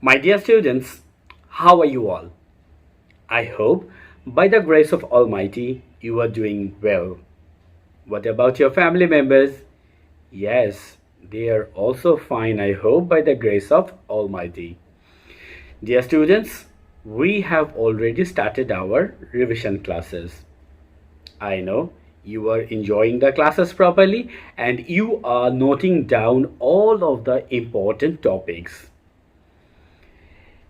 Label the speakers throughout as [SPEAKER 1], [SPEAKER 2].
[SPEAKER 1] My dear students, how are you all? I hope by the grace of Almighty you are doing well. What about your family members? Yes, they are also fine, I hope, by the grace of Almighty. Dear students, we have already started our revision classes. I know you are enjoying the classes properly and you are noting down all of the important topics.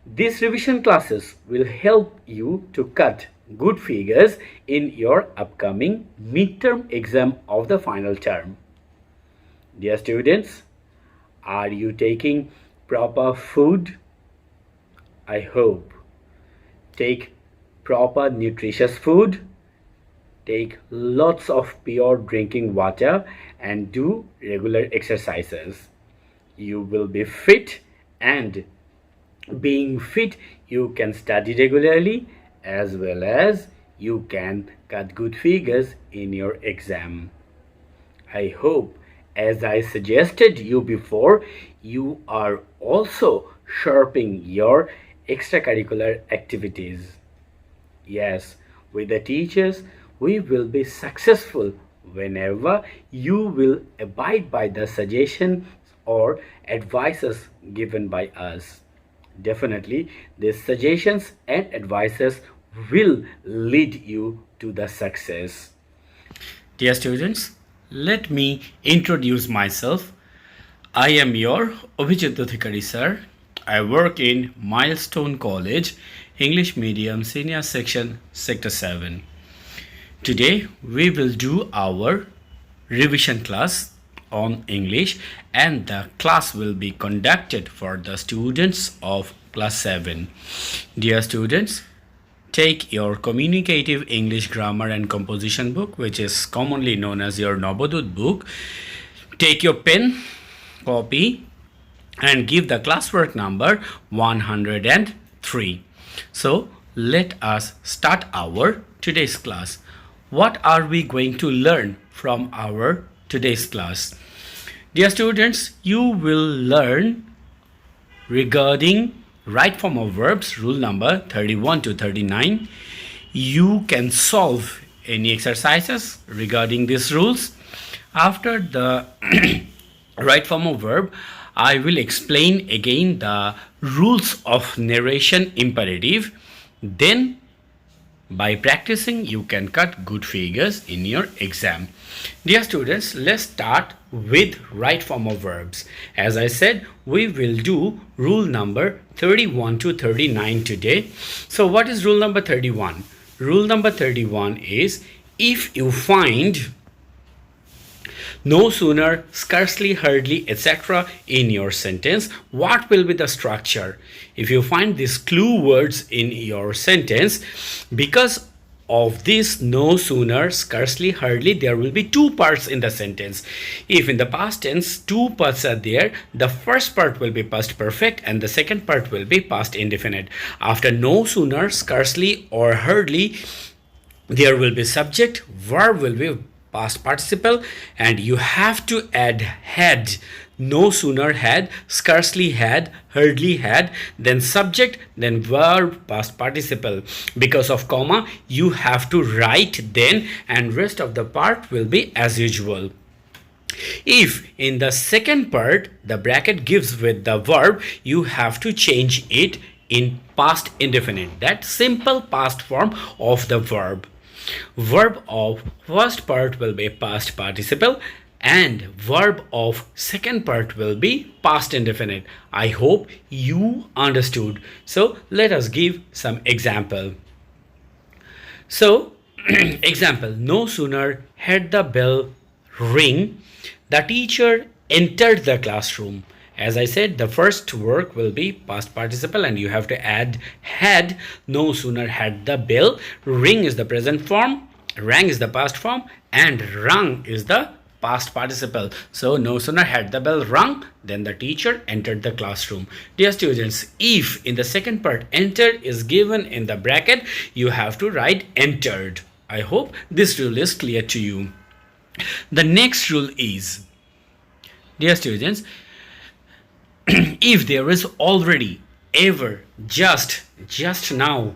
[SPEAKER 1] These revision classes will help you to cut good figures in your upcoming midterm exam of the final term. Dear students, are you taking proper food? I hope. Take proper nutritious food, take lots of pure drinking water and do regular exercises. You will be fit, and being fit you can study regularly as well as you can cut good figures in your exam. I hope, as I suggested you before, you are also sharpening your extracurricular activities. Yes, with the teachers, we will be successful whenever you will abide by the suggestions or advices given by us. Definitely, these suggestions and advices will lead you to the success. Dear students, let me introduce myself. I am your Abhijit Adhikari sir. I work in Milestone College, English Medium Senior Section, Sector 7. Today we will do our revision class on English, and the class will be conducted for the students of class 7. Dear students, take your communicative English grammar and composition book, which is commonly known as your Nabodut book. Take your pen, copy, and give the classwork number 103. So let us start our today's class. What are we going to learn from our today's class? Dear students, you will learn regarding right form of verbs, rule number 31 to 39. You can solve any exercises regarding these rules. After the right form of verb, I will explain again the rules of narration imperative. Then by practicing, you can cut good figures in your exam. Dear students, let's start with right form of verbs. As I said, we will do rule number 31 to 39 today. So what is rule number 31? Rule number 31 is, if you find no sooner, scarcely, hardly, etc. in your sentence, what will be the structure? If you find these clue words in your sentence, because of this no sooner, scarcely, hardly, there will be two parts in the sentence. If in the past tense two parts are there, the first part will be past perfect and the second part will be past indefinite. After no sooner, scarcely or hardly, there will be subject, verb will be past participle, and you have to add had. No sooner had, scarcely had, hardly had, then subject, then verb, past participle. Because of comma, you have to write then, and rest of the part will be as usual. If in the second part the bracket gives with the verb, you have to change it in past indefinite, that simple past form of the verb. Verb of first part will be past participle and verb of second part will be past indefinite. I hope you understood. So let us give some example. So example, no sooner had the bell ring, the teacher entered the classroom. As I said, the first work will be past participle and you have to add had. No sooner had the bell, ring is the present form, rang is the past form, and rung is the past participle. So no sooner had the bell rung, then the teacher entered the classroom. Dear students, if in the second part entered is given in the bracket, you have to write entered. I hope this rule is clear to you. The next rule is, dear students, if there is already ever, just now,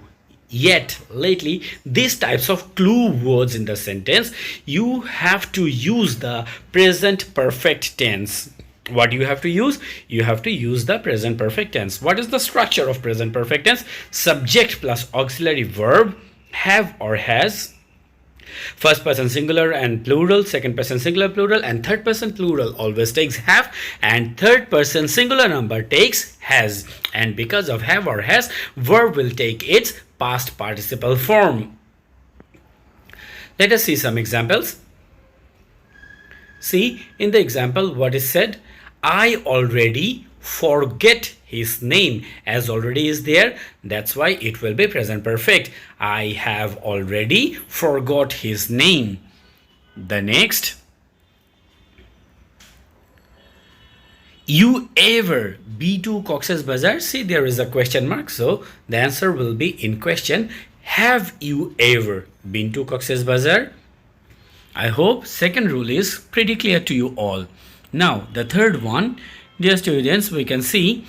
[SPEAKER 1] yet, lately, these types of clue words in the sentence, you have to use the present perfect tense. What you have to use? You have to use the present perfect tense. What is the structure of present perfect tense? Subject plus auxiliary verb, have or has, first person singular and plural, second person singular plural, and third person plural always takes have, and third person singular number takes has. And because of have or has, verb will take its past participle form. Let us see some examples. See, in the example, what is said? I already forget his name. As already is there, that's why it will be present perfect. I have already forgot his name. The next, you ever be to Cox's Bazar? See, there is a question mark, so the answer will be in question. Have you ever been to Cox's Bazar? I hope second rule is pretty clear to you all. Now the third one, dear students, we can see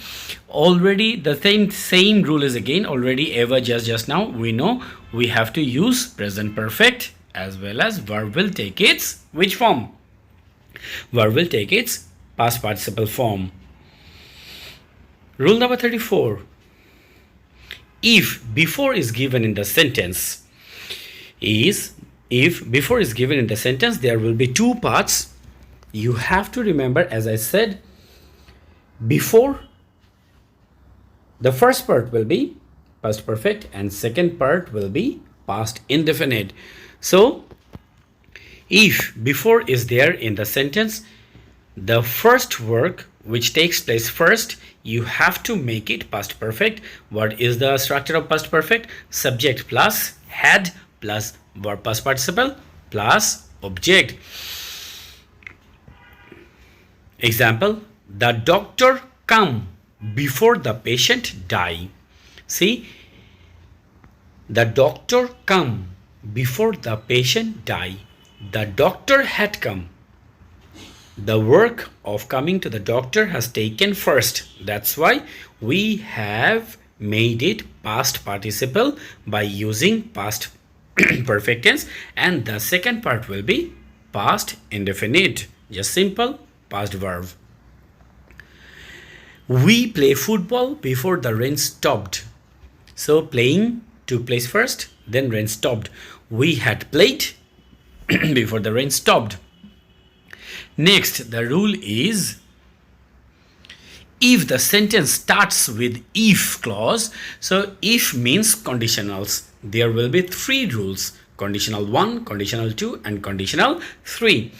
[SPEAKER 1] already the same rule is again already, ever, just now. We know we have to use present perfect, as well as verb will take its which form? Verb will take its past participle form. Rule number 34. If before is given in the sentence, if before is given in the sentence, there will be two parts. You have to remember, as I said, before, the first part will be past perfect and second part will be past indefinite. So if before is there in the sentence, the first work which takes place first, you have to make it past perfect. What is the structure of past perfect? Subject plus had plus verb past participle plus object. Example, the doctor come before the patient die. See, the doctor come before the patient die. The doctor had come. The work of coming to the doctor has taken first. That's why we have made it past participle by using past perfect tense, and the second part will be past indefinite, just simple past verb. We play football before the rain stopped. So playing took place first, then rain stopped. We had played before the rain stopped. Next, the rule is, if the sentence starts with if clause, so if means conditionals. There will be three rules: conditional 1, conditional 2, and conditional 3.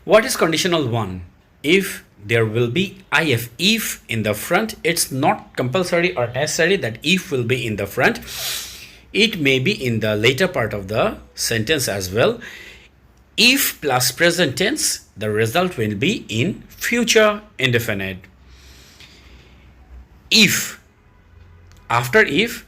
[SPEAKER 1] What is conditional 1? If there will be if in the front, it's not compulsory or necessary that if will be in the front. It may be in the later part of the sentence as well. If plus present tense, the result will be in future indefinite. If, after if,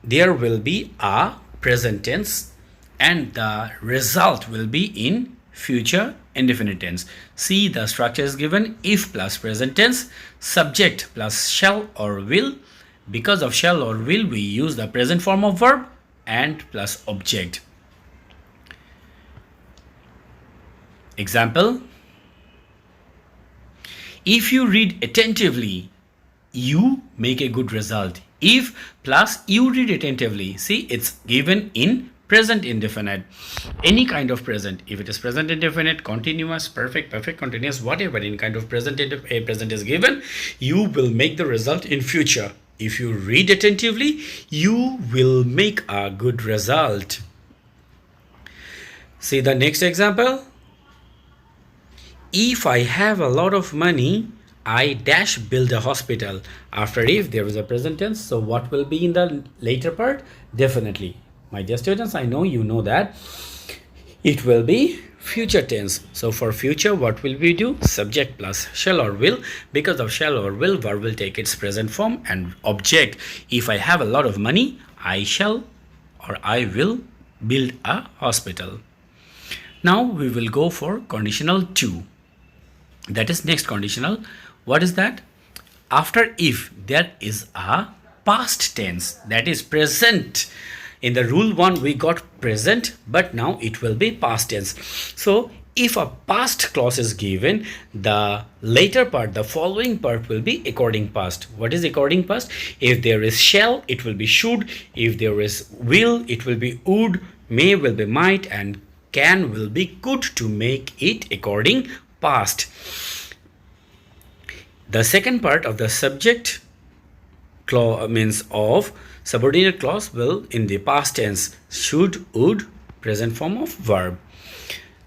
[SPEAKER 1] there will be a present tense and the result will be in future indefinite tense. See, the structure is given: if plus present tense, subject plus shall or will. Because of shall or will, we use the present form of verb, and plus object. Example, if you read attentively, you make a good result. If plus you read attentively. See, it's given in present indefinite. Any kind of present, if it is present indefinite, continuous, perfect, perfect continuous, whatever in kind of present is given, you will make the result in future. If you read attentively, you will make a good result. See the next example. If I have a lot of money, I dash build a hospital. After if, there is a present tense. So what will be in the later part? Definitely, my dear students, I know you know that it will be future tense. So for future, what will we do? Subject plus shall or will. Because of shall or will, verb will take its present form, and object. If I have a lot of money, I shall or I will build a hospital. Now we will go for conditional 2. That is next conditional. What is that? after if there is a past tense, that is present. In the rule 1 we got present, but now it will be past tense. So if a past clause is given, the later part, the following part will be according past. What is according past? If there is shall, it will be should. If there is will, it will be would. May will be might, and can will be could, to make it according past. The second part of the subject clause means of subordinate clause will in the past tense, should, would, present form of verb.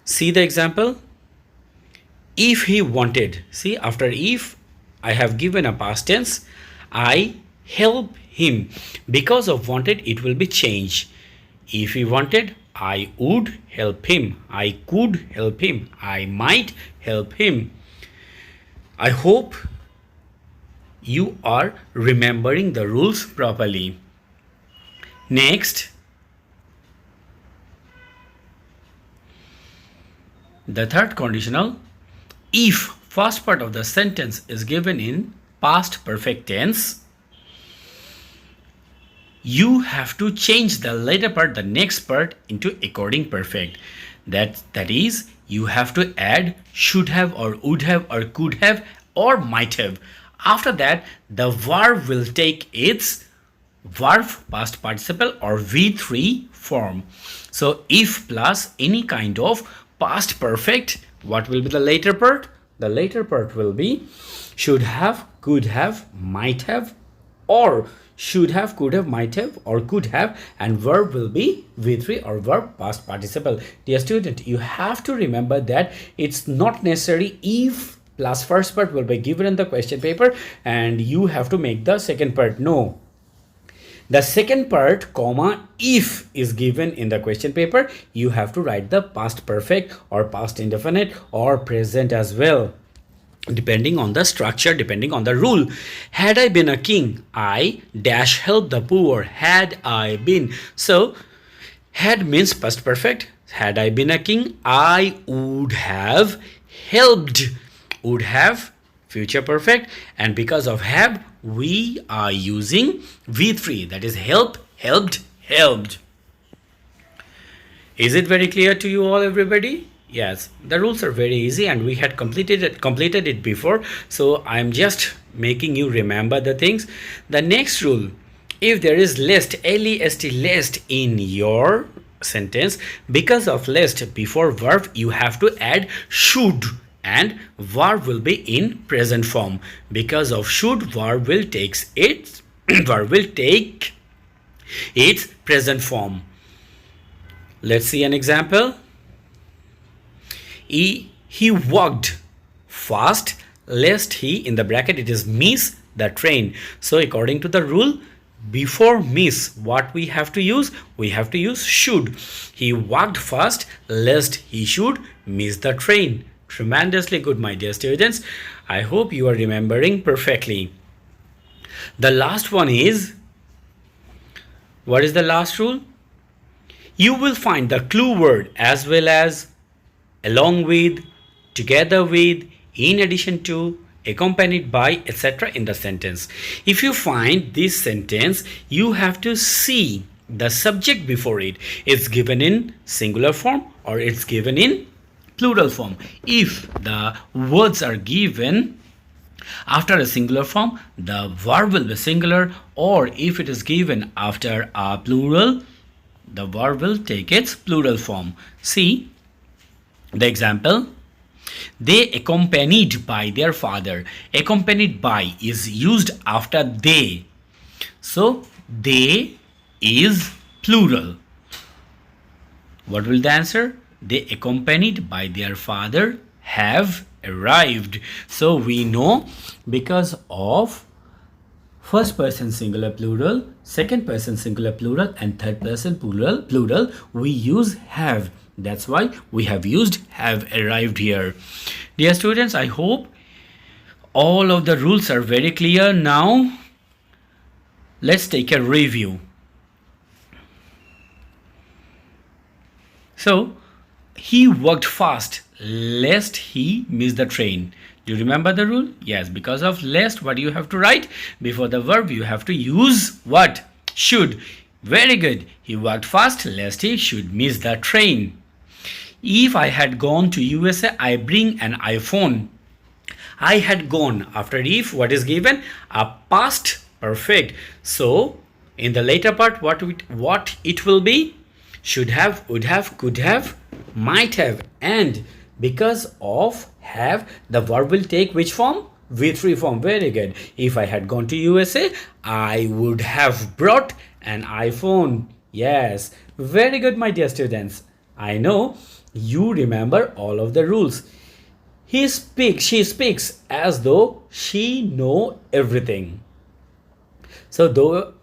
[SPEAKER 1] See the example. If he wanted, see, after if I have given a past tense, I help him. Because of wanted, it will be changed. If he wanted, I would help him, I could help him, I might help him. I hope you are remembering the rules properly. Next, the third conditional. If first part of the sentence is given in past perfect tense, you have to change the later part, the next part, into according perfect. That is, you have to add should have or would have or could have or might have. After that, the verb will take its verb past participle or V3 form. So if plus any kind of past perfect, what will be the later part? The later part will be should have, could have, might have, or should have, could have, might have, or could have, and verb will be V3 or verb past participle. Dear student, you have to remember that it's not necessary if plus first part will be given in the question paper and you have to make the second part. No. The second part, comma, if is given in the question paper, you have to write the past perfect or past indefinite or present as well, depending on the structure, depending on the rule. Had I been a king, I dash help the poor. Had I been. So had means past perfect. Had I been a king, I would have helped. Would have, future perfect, and because of have, we are using V3, that is help, helped, helped. Is it very clear to you all, everybody? Yes, the rules are very easy and we had completed it before, so I'm just making you remember the things. The next rule, if there is lest, L-E-S-T, lest in your sentence, because of lest before verb you have to add should, and verb will be in present form. Because of should, verb will take its present form. Let's see an example. He walked fast lest he, in the bracket it is miss the train. So according to the rule, before miss, what we have to use? We have to use should. He walked fast lest he should miss the train. Tremendously good, my dear students. I hope you are remembering perfectly. The last one is, what is the last rule? You will find the clue word as well as, along with, together with, in addition to, accompanied by, etc. in the sentence. If you find this sentence, you have to see the subject before it. It's given in singular form or it's given in plural form. If the words are given after a singular form, the verb will be singular, or if it is given after a plural, the verb will take its plural form. See the example. They accompanied by their father. Accompanied by is used after they. So they is plural. What will the answer? They accompanied by their father have arrived. So we know because of first person singular plural, second person singular plural, and third person plural, we use have. That's why we have used have arrived here. Dear students, I hope all of the rules are very clear. Now let's take a review. So he walked fast lest he miss the train. Do you remember the rule? Yes, because of lest, what you have to write? Before the verb, you have to use what? Should. Very good. He worked fast lest he should miss the train. If I had gone to USA, I bring an iPhone. I had gone. After if, what is given? A past perfect. So, in the later part, what it will be? Should have, would have, could have, might have. And because of have, the verb will take which form? V3 form. Very good. If I had gone to USA, I would have brought an iPhone. Yes. Very good, my dear students. I know you remember all of the rules. She speaks as though she know everything. So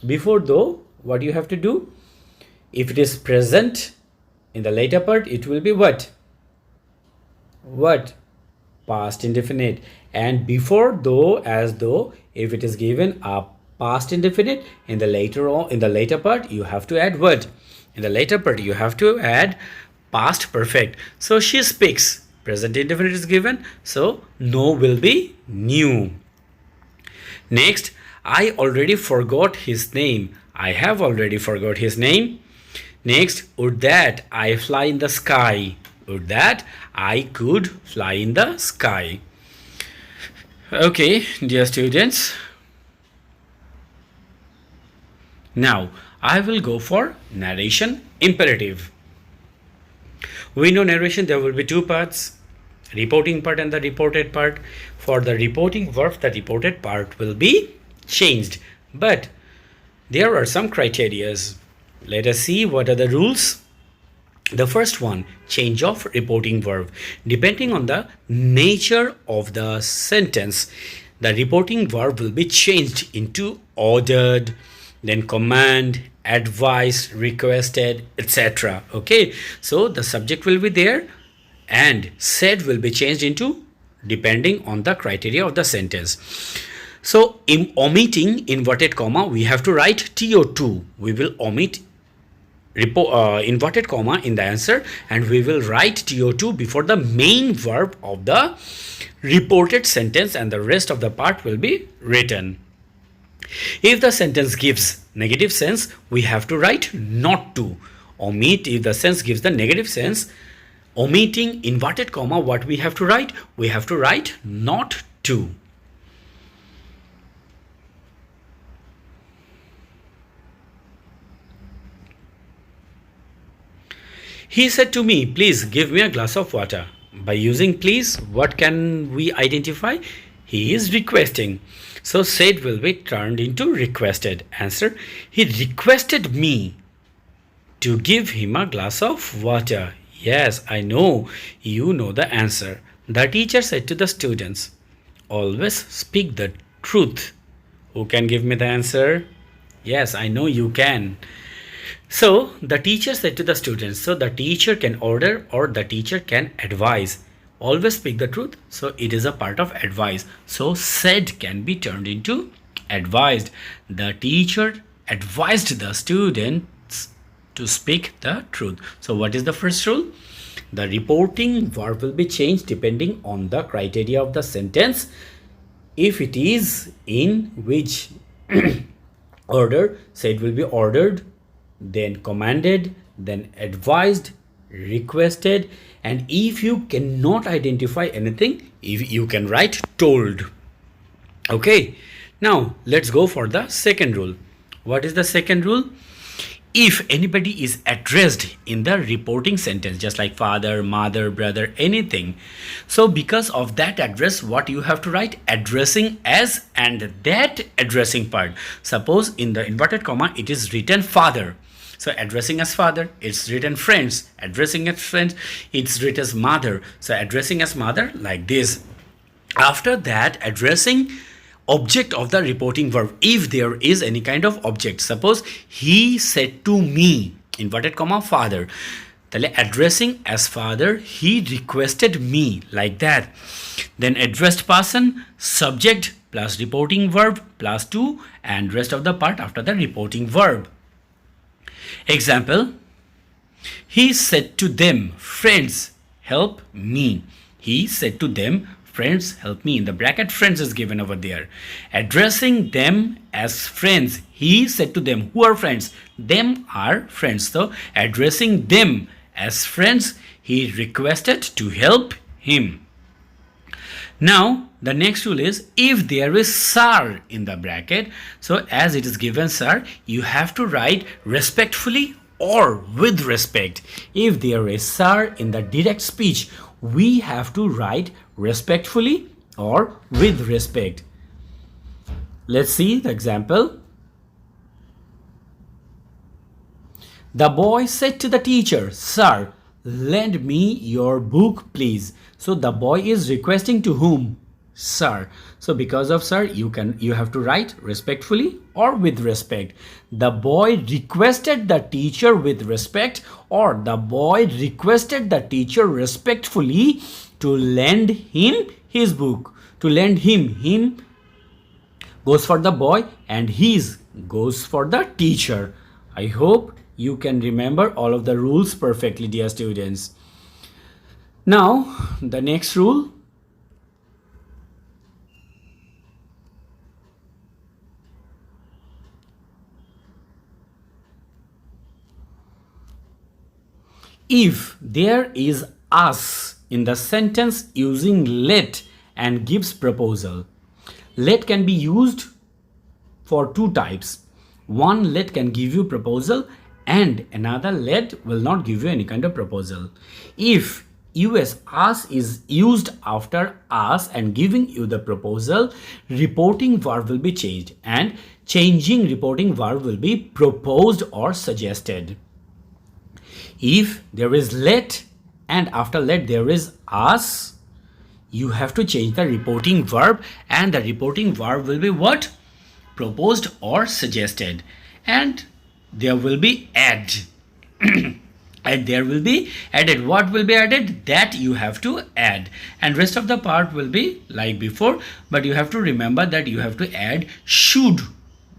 [SPEAKER 1] before though, what you have to do? If it is present in the later part, it will be what? What? Past indefinite. And before though, as though, if it is given a past indefinite, in the later part, you have to add what? In the later part, you have to add past perfect. So she speaks. Present indefinite is given. So know will be knew. Next, I already forgot his name. I have already forgot his name. Next, would that I fly in the sky. Would that I could fly in the sky. Okay, dear students. Now, I will go for narration imperative. We know narration, there will be two parts, reporting part and the reported part. For the reporting verb, the reported part will be changed. But there are some criterias. Let us see what are the rules. The first one, change of reporting verb. Depending on the nature of the sentence, the reporting verb will be changed into ordered, then command, advised, requested, etc. Okay, so the subject will be there and said will be changed into depending on the criteria of the sentence. So in omitting inverted comma, we have to write TO2. We will omit inverted comma in the answer and we will write TO2 before the main verb of the reported sentence and the rest of the part will be written. If the sentence gives negative sense, we have to write not to. Omit, if the sense gives the negative sense, omitting inverted comma, what we have to write? We have to write not to. He said to me, please give me a glass of water. By using please, what can we identify? He is requesting. So said will be turned into requested. Answer, he requested me to give him a glass of water. Yes, I know. You know the answer. The teacher said to the students, always speak the truth. Who can give me the answer? Yes, I know you can. So the teacher said to the students, so the teacher can order or the teacher can advise. Always speak the truth. So it is a part of advice. So said can be turned into advised. The teacher advised the students to speak the truth. So what is the first rule? The reporting verb will be changed depending on the criteria of the sentence. If it is in which order, said will be ordered, then commanded, then advised, requested, and if you cannot identify anything, if you can write told. Okay, now let's go for the second rule. What is the second rule? If anybody is addressed in the reporting sentence, just like father, mother, brother, anything, so because of that address, what you have to write? Addressing as and that addressing part. Suppose in the inverted comma it is written father, so addressing as father. It's written friends, addressing as friends. It's written as mother, so addressing as mother, like this. After that, addressing object of the reporting verb, if there is any kind of object. Suppose he said to me, inverted comma, father. Addressing as father, he requested me, like that. Then addressed person, subject plus reporting verb plus to, and rest of the part after the reporting verb. Example, he said to them, friends, help me. he said to them, friends, help me. In the bracket, friends is given over there. Addressing them as friends, he said to them. Who are friends? Them are friends. So addressing them as friends, he requested to help him. Now the next rule is, if there is sir in the bracket, so as it is given sir, you have to write respectfully or with respect. If there is sir in the direct speech, we have to write respectfully or with respect. Let's see the example. The boy said to the teacher, sir, lend me your book, please. So the boy is requesting to whom? Sir. So because of sir, you have to write respectfully or with respect. The boy requested the teacher with respect, or the boy requested the teacher respectfully to lend him his book. To lend him goes for the boy and his goes for the teacher. I hope you can remember all of the rules perfectly, dear students. Now the next rule. If there is us in the sentence using let and gives proposal. Let can be used for two types. One let can give you proposal and another let will not give you any kind of proposal. If us is used after us and giving you the proposal, reporting verb will be changed, and changing reporting verb will be proposed or suggested. If there is let and after let there is us, you have to change the reporting verb, and the reporting verb will be what? Proposed or suggested. And there will be add. And there will be added. What will be added? That you have to add. And rest of the part will be like before, but you have to remember that you have to add should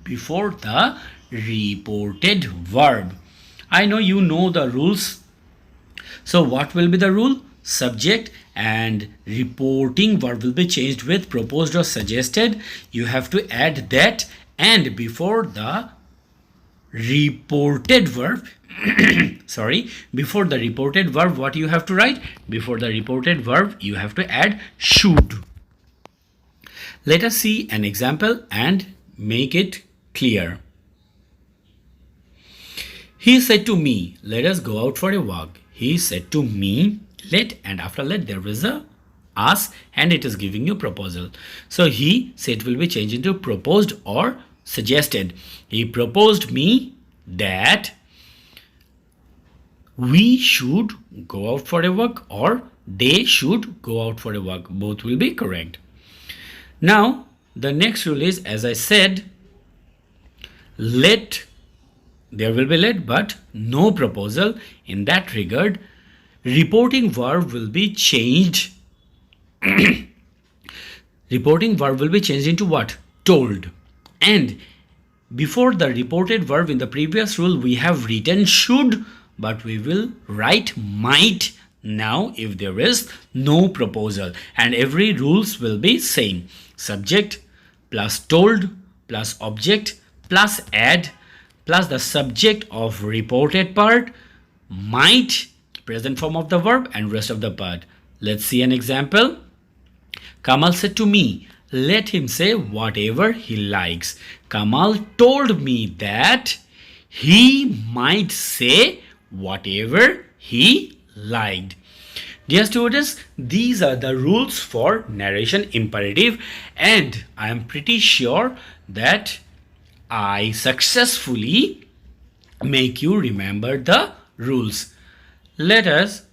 [SPEAKER 1] before the reported verb. I know you know the rules. So what will be the rule? Subject and reporting verb will be changed with proposed or suggested. You have to add that, and before the reported verb before the reported verb, what you have to write? Before the reported verb you have to add should. Let us see an example and make it clear. He said to me, let us go out for a walk. He said to me, let, and after let there is a us and it is giving you proposal. So he said will be changed into proposed or suggested. He proposed me that we should go out for a walk, or they should go out for a walk. Both will be correct. Now the next rule is, as I said, let, there will be let but no proposal. In that regard, reporting verb will be changed. Reporting verb will be changed into what? Told. And before the reported verb in the previous rule we have written should, but we will write might now if there is no proposal, and every rules will be same. Subject plus told plus object plus add plus the subject of reported part, might, present form of the verb, and rest of the part. Let's see an example. Kamal said to me, let him say whatever he likes. Kamal told me that he might say whatever he liked. Dear students, these are the rules for narration imperative, and I am pretty sure that I successfully make you remember the rules. Let us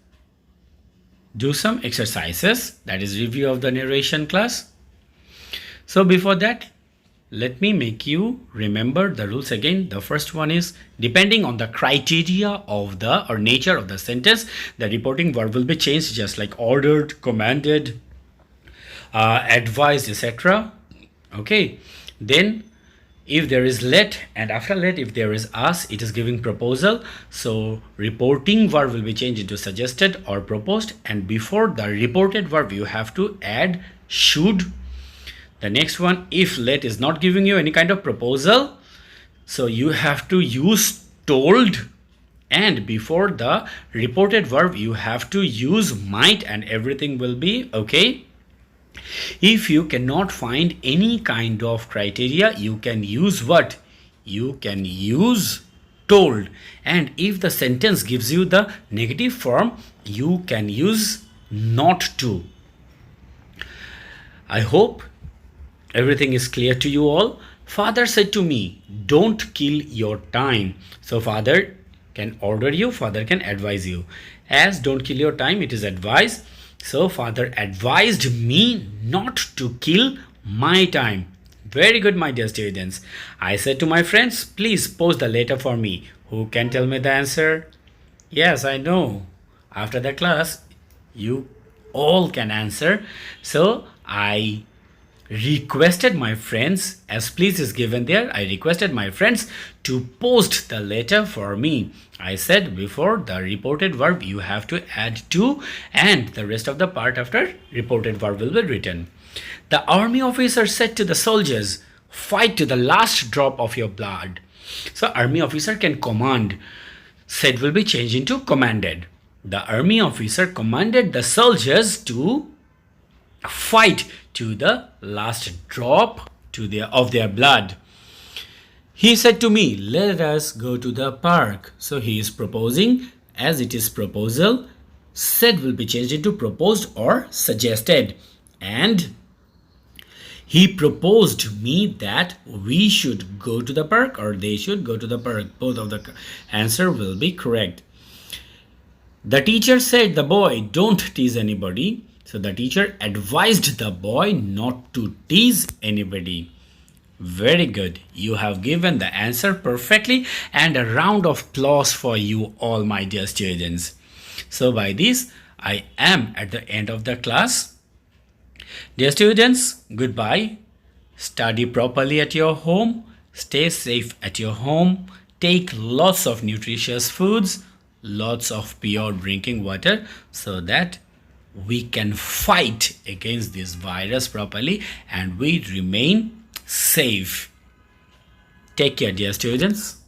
[SPEAKER 1] do some exercises, that is review of the narration class. So before that, let me make you remember the rules again. The first one is, depending on the criteria of the or nature of the sentence, the reporting verb will be changed, just like ordered, commanded, advised, etc. Okay, then if there is let, and after let if there is us, it is giving proposal. So reporting verb will be changed into suggested or proposed, and before the reported verb you have to add should. The next one, if let is not giving you any kind of proposal, so you have to use told, and before the reported verb you have to use might, and everything will be okay. If you cannot find any kind of criteria, you can use what? You can use told. And if the sentence gives you the negative form, you can use not to. I hope everything is clear to you all. Father said to me, don't kill your time. So father can order you, father can advise you. As don't kill your time, it is advice. So father advised me not to kill my time. Very good, my dear students. I said to my friends, please post the letter for me. Who can tell me the answer? Yes, I know. After the class, you all can answer. So I requested my friends, as please is given there, I requested my friends to post the letter for me. I said before the reported verb you have to add to, and the rest of the part after reported verb will be written. The army officer said to the soldiers, fight to the last drop of your blood. So army officer can command. Said will be changed into commanded. The army officer commanded the soldiers to fight to the last drop of their blood. He said to me, let us go to the park. So he is proposing. As it is proposal, said will be changed into proposed or suggested. And he proposed me that we should go to the park or they should go to the park. Both of the answer will be correct. The teacher said, the boy, don't tease anybody. So the teacher advised the boy not to tease anybody. Very good. You have given the answer perfectly, and a round of applause for you all, my dear students. So by this, I am at the end of the class. Dear students, goodbye. Study properly at your home. Stay safe at your home. Take lots of nutritious foods, lots of pure drinking water, so that we can fight against this virus properly and we remain safe. Take care, dear students.